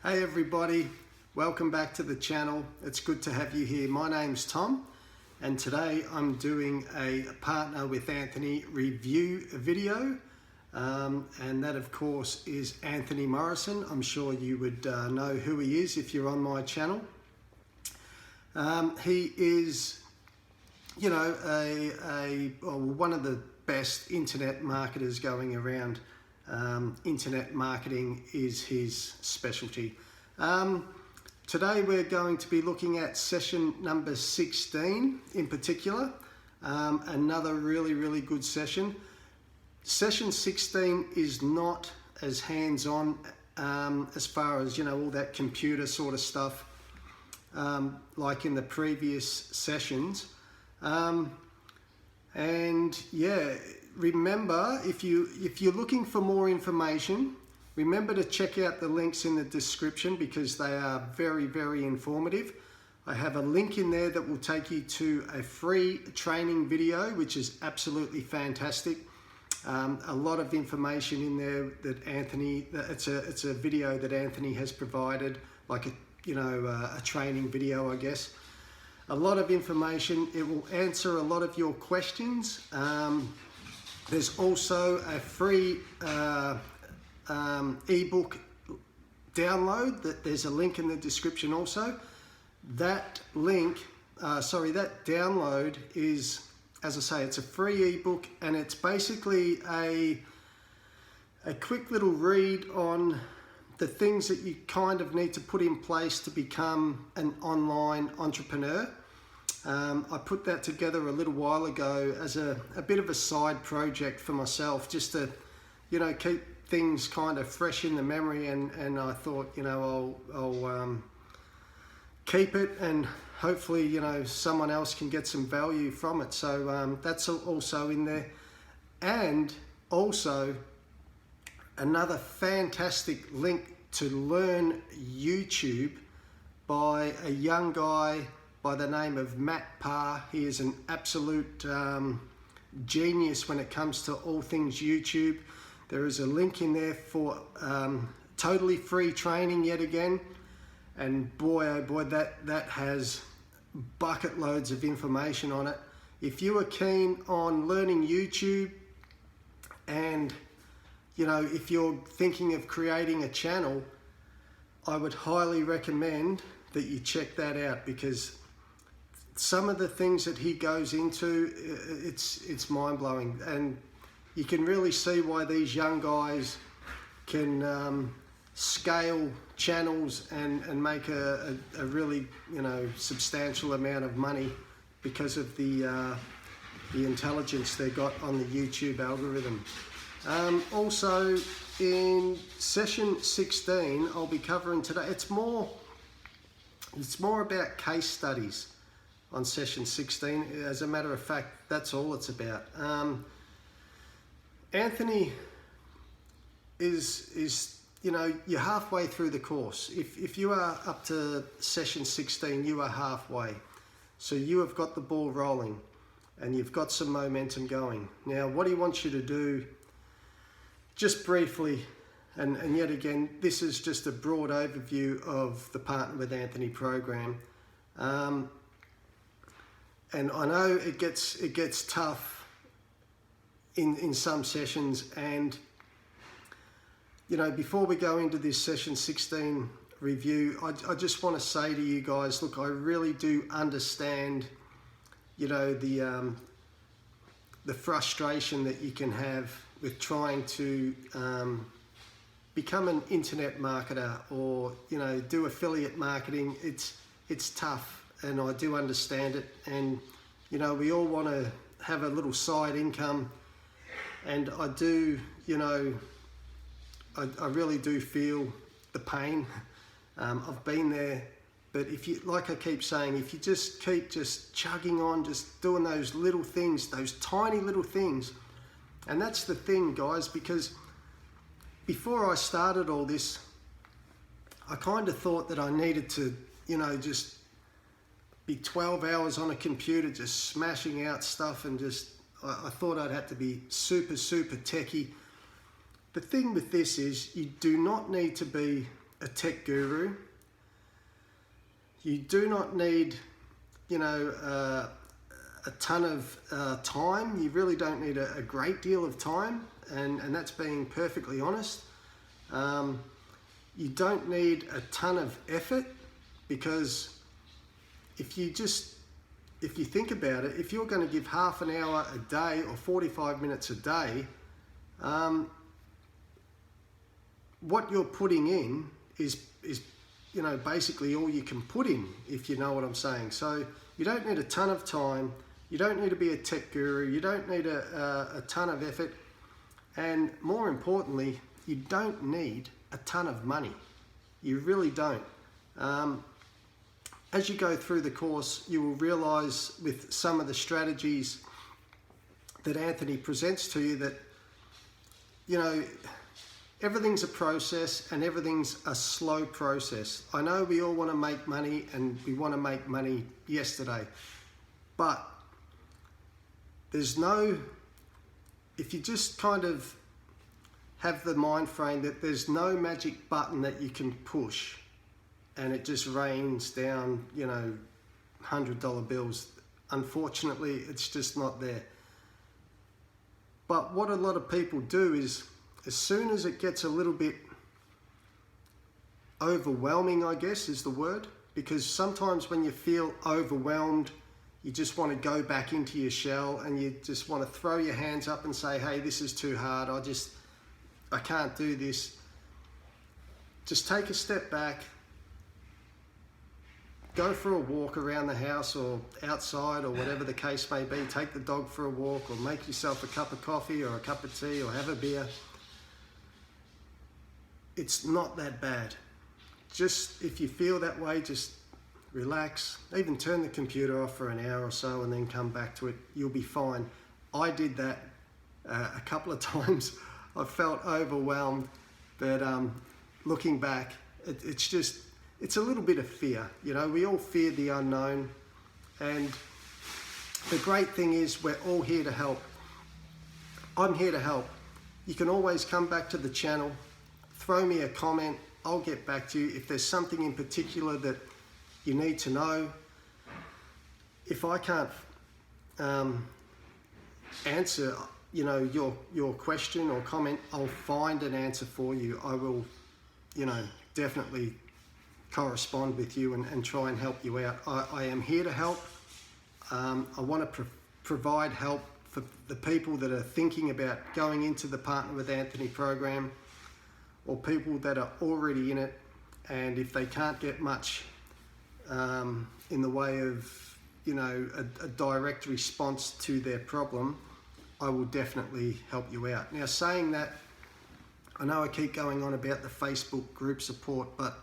Hey everybody, welcome back to the channel. It's good to have you here. My name's Tom and today I'm doing a Partner with Anthony review video and that of course is Anthony Morrison. I'm sure you would know who he is if you're on my channel. He is, you know, one of the best internet marketers going around. Internet marketing is his specialty. Today we're going to be looking at session number 16 in particular. Another really good session. Session 16 is not as hands-on as far as, you know, all that computer sort of stuff like in the previous sessions. And yeah, remember, if you're looking for more information, remember to check out the links in the description because they are very informative. I have a link in there that will take you to a free training video, which is absolutely fantastic. A lot of information in there that Anthony, it's a video that Anthony has provided, like a training video, I guess. A lot of information. It will answer a lot of your questions. There's also a free ebook download that there's a link in the description also. That link, that download is, as I say, it's a free ebook and it's basically a quick little read on the things that you kind of need to put in place to become an online entrepreneur. I put that together a little while ago as a bit of a side project for myself, just to, you know, keep things kind of fresh in the memory, and I thought, you know, I'll keep it and hopefully, you know, someone else can get some value from it. So that's also in there. And also another fantastic link to learn YouTube by a young guy by the name of Matt Parr. He is an absolute genius when it comes to all things YouTube. There is a link in there for totally free training yet again. And boy, oh boy, that has bucket loads of information on it. If you are keen on learning YouTube and, you know, if you're thinking of creating a channel, I would highly recommend that you check that out because some of the things that he goes into, it's mind-blowing, and you can really see why these young guys can scale channels and make a really, you know, substantial amount of money because of the intelligence they got on the YouTube algorithm. Also in session 16 I'll be covering today, it's more about case studies on session 16. As a matter of fact, that's all it's about. Anthony is you know, you're halfway through the course. If you are up to session 16, you are halfway. So you have got the ball rolling and you've got some momentum going. Now, what he wants you to do, just briefly, and yet again, this is just a broad overview of the Partner with Anthony program. And I know it gets tough in some sessions, and you know, before we go into this session 16 review, I just want to say to you guys, look, I really do understand, you know, the frustration that you can have with trying to become an internet marketer or, you know, do affiliate marketing. It's tough, and I do understand it. And, you know, we all want to have a little side income, and I do, you know, I really do feel the pain. I've been there, but if you, like I keep saying, if you just keep chugging on, just doing those little things, those tiny little things. And that's the thing, guys, because before I started all this, I kind of thought that I needed to, you know, just be 12 hours on a computer just smashing out stuff, and just I thought I'd have to be super techie. The thing with this is you do not need to be a tech guru. You do not need, you know, a ton of time. You really don't need a great deal of time, and that's being perfectly honest. You don't need a ton of effort, because if you think about it, if you're going to give half an hour a day or 45 minutes a day, what you're putting in is you know, basically all you can put in, if you know what I'm saying. So you don't need a ton of time, you don't need to be a tech guru, you don't need a ton of effort, and more importantly, you don't need a ton of money. You really don't. As you go through the course, you will realize with some of the strategies that Anthony presents to you that, you know, everything's a process and everything's a slow process. I know we all want to make money and we want to make money yesterday, but there's no, if you just kind of have the mind frame that there's no magic button that you can push and it just rains down, you know, $100 bills. Unfortunately, it's just not there. But what a lot of people do is, as soon as it gets a little bit overwhelming, I guess is the word, because sometimes when you feel overwhelmed, you just want to go back into your shell and you just want to throw your hands up and say, hey, this is too hard. I can't do this. Just take a step back, go for a walk around the house or outside or whatever the case may be. Take the dog for a walk, or make yourself a cup of coffee or a cup of tea, or have a beer. It's not that bad. Just, if you feel that way, just relax. Even turn the computer off for an hour or so and then come back to it. You'll be fine. I did that a couple of times. I felt overwhelmed, but looking back, it's a little bit of fear. You know, we all fear the unknown, and the great thing is we're all here to help. I'm here to help. You can always come back to the channel, throw me a comment, I'll get back to you. If there's something in particular that you need to know, if I can't answer, you know, your question or comment, I'll find an answer for you. I will, you know, definitely correspond with you and try and help you out. I am here to help. I want to provide help for the people that are thinking about going into the Partner with Anthony program, or people that are already in it, and if they can't get much in the way of, you know, a direct response to their problem, I will definitely help you out. Now, saying that, I know I keep going on about the Facebook group support, but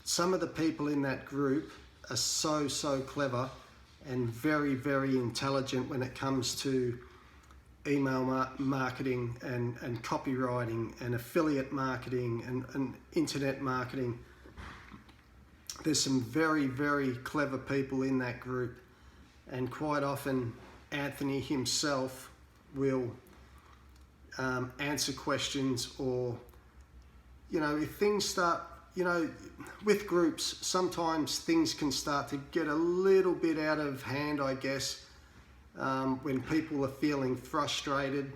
some of the people in that group are so clever and very intelligent when it comes to email marketing and copywriting and affiliate marketing and internet marketing. There's some very clever people in that group, and quite often Anthony himself will answer questions, or, you know, if things start, you know, with groups, sometimes things can start to get a little bit out of hand, I guess, when people are feeling frustrated,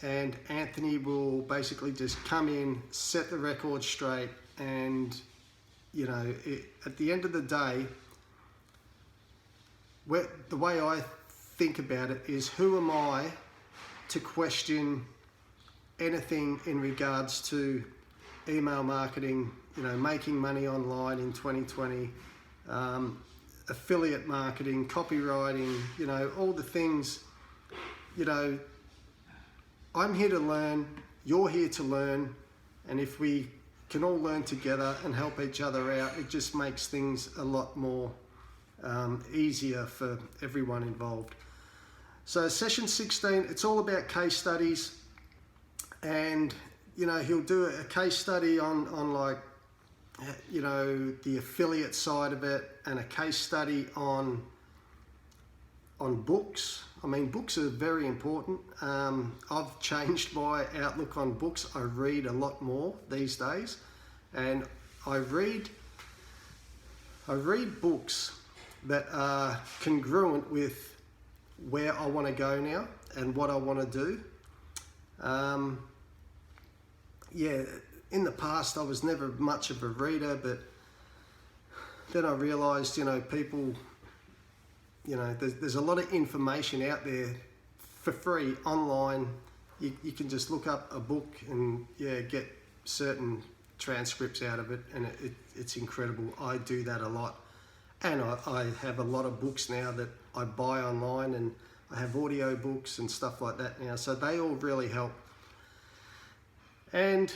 and Anthony will basically just come in, set the record straight, and, you know, at the end of the day, the way I think about it is, who am I to question anything in regards to email marketing, you know, making money online in 2020, affiliate marketing, copywriting, you know, all the things. You know, I'm here to learn, you're here to learn, and if we can all learn together and help each other out, it just makes things a lot more easier for everyone involved. So session 16, it's all about case studies, and, you know, he'll do a case study on like, you know, the affiliate side of it, and a case study on on books. I mean, books are very important. I've changed my outlook on books. I read a lot more these days, and I read books that are congruent with where I want to go now and what I want to do. Yeah, in the past I was never much of a reader, but then I realized, you know, people, you know, there's a lot of information out there for free online. You can just look up a book and yeah, get certain transcripts out of it, and it's incredible. I do that a lot, and I have a lot of books now that I buy online, and I have audio books and stuff like that now, so they all really help. And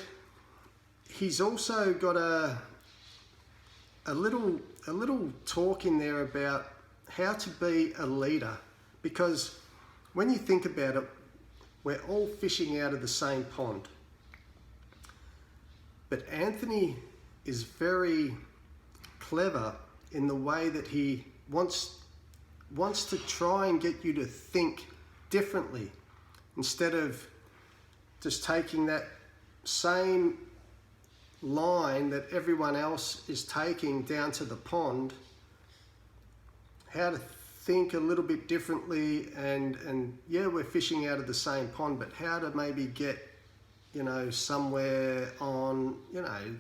he's also got a little talk in there about how to be a leader, because when you think about it, we're all fishing out of the same pond. But Anthony is very clever in the way that he wants to try and get you to think differently, instead of just taking that same line that everyone else is taking down to the pond. How to think a little bit differently, and yeah, we're fishing out of the same pond, but how to maybe get, you know, somewhere on, you know,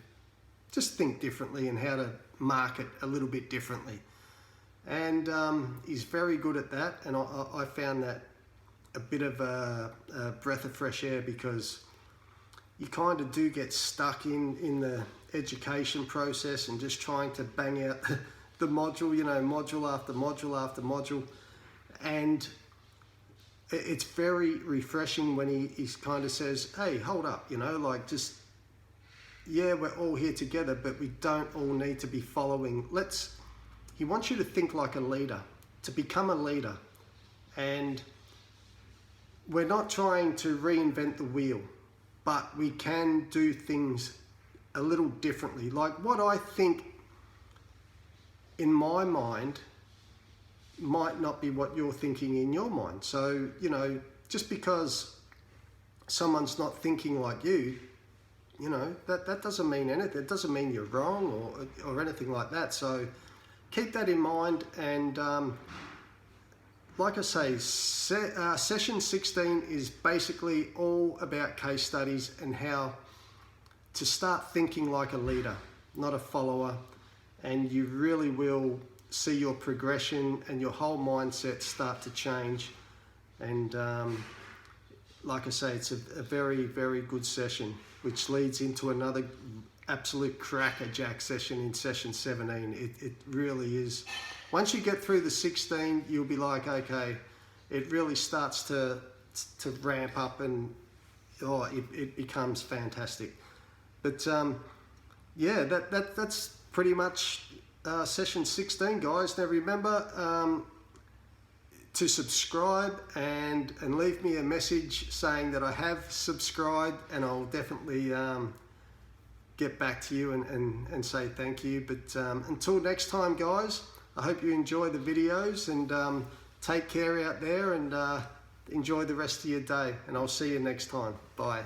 just think differently, and how to market a little bit differently. And he's very good at that, and I found that a bit of a breath of fresh air, because you kind of do get stuck in the education process and just trying to bang out the module, you know, module after module after module. And it's very refreshing when he kind of says, hey, hold up, you know, like, just, yeah, we're all here together, but we don't all need to be following. He wants you to think like a leader, to become a leader. And we're not trying to reinvent the wheel, but we can do things a little differently. Like, what I think in my mind might not be what you're thinking in your mind. So, you know, just because someone's not thinking like you, you know, that doesn't mean anything. It doesn't mean you're wrong or anything like that. So keep that in mind. And like I say, session 16 is basically all about case studies and how to start thinking like a leader, not a follower. And you really will see your progression and your whole mindset start to change. And like I say, it's a very, very good session, which leads into another absolute crackerjack session in session 17. It really is. Once you get through the 16, you'll be like, okay, it really starts to ramp up, and oh, it becomes fantastic. But yeah, that's pretty much session 16, guys. Now remember to subscribe and leave me a message saying that I have subscribed, and I'll definitely get back to you and say thank you. But until next time, guys, I hope you enjoy the videos, and take care out there, and enjoy the rest of your day, and I'll see you next time. Bye.